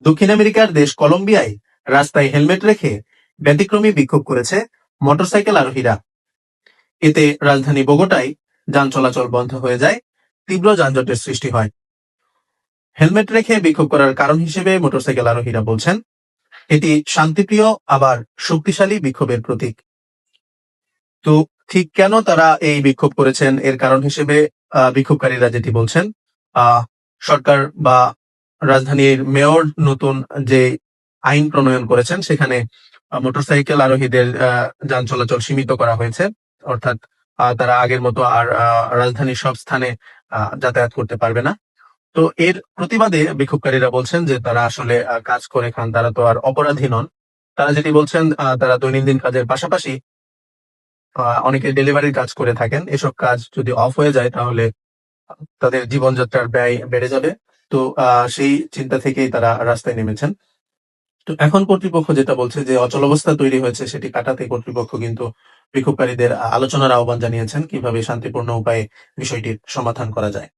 দক্ষিণ আমেরিকার দেশ কলম্বিয়ায় রাস্তায় হেলমেট রেখে ব্যতিক্রমী বিক্ষোভ করেছে মোটরসাইকেল আরোহীরা। এতে রাজধানী বোগোটায় যান চলাচল বন্ধ হয়ে যায়, তীব্র যানজটের সৃষ্টি হয়। হেলমেট রেখে বিক্ষোভ করার কারণ হিসেবে মোটরসাইকেল আরোহীরা বলছেন, এটি শান্তিপ্রিয় আবার শক্তিশালী বিক্ষোভের প্রতীক। তো ঠিক কেন তারা এই বিক্ষোভ করেছেন এর কারণ হিসেবে বিক্ষোভকারীরা যেটি বলছেন, আহ, সরকার বা রাজধানীর মেয়র নতুন যে আইন প্রণয়ন করেছেন সেখানে মোটরসাইকেল আরোহীদের যান চলাচল সীমিত করা হয়েছে। অর্থাৎ তারা আগের মতো আর রাজধানীর সব স্থানে যাতায়াত করতে পারবে না। তো এর প্রতিবাদে বিক্ষোভকারীরা বলছেন যে তারা আসলে কাজ করে খান, তারা তো আর অপরাধী নন। তারা যেটি বলছেন, তারা দৈনন্দিন কাজের পাশাপাশি অনেকে ডেলিভারির কাজ করে থাকেন। এসব কাজ যদি অফ হয়ে যায় তাহলে তাদের জীবনযাত্রার ব্যয় বেড়ে যাবে। তো সেই চিন্তা থেকেই তারা রাস্তায় নেমেছেন। তো এখন কর্তৃপক্ষ যেটা বলছে যে অচলাবস্থা তৈরি হয়েছে সেটি কাটাতে কর্তৃপক্ষ কিন্তু বিক্ষোভকারীদের আলোচনার আহ্বান জানিয়েছেন কিভাবে শান্তিপূর্ণ উপায়ে বিষয়টির সমাধান করা যায়।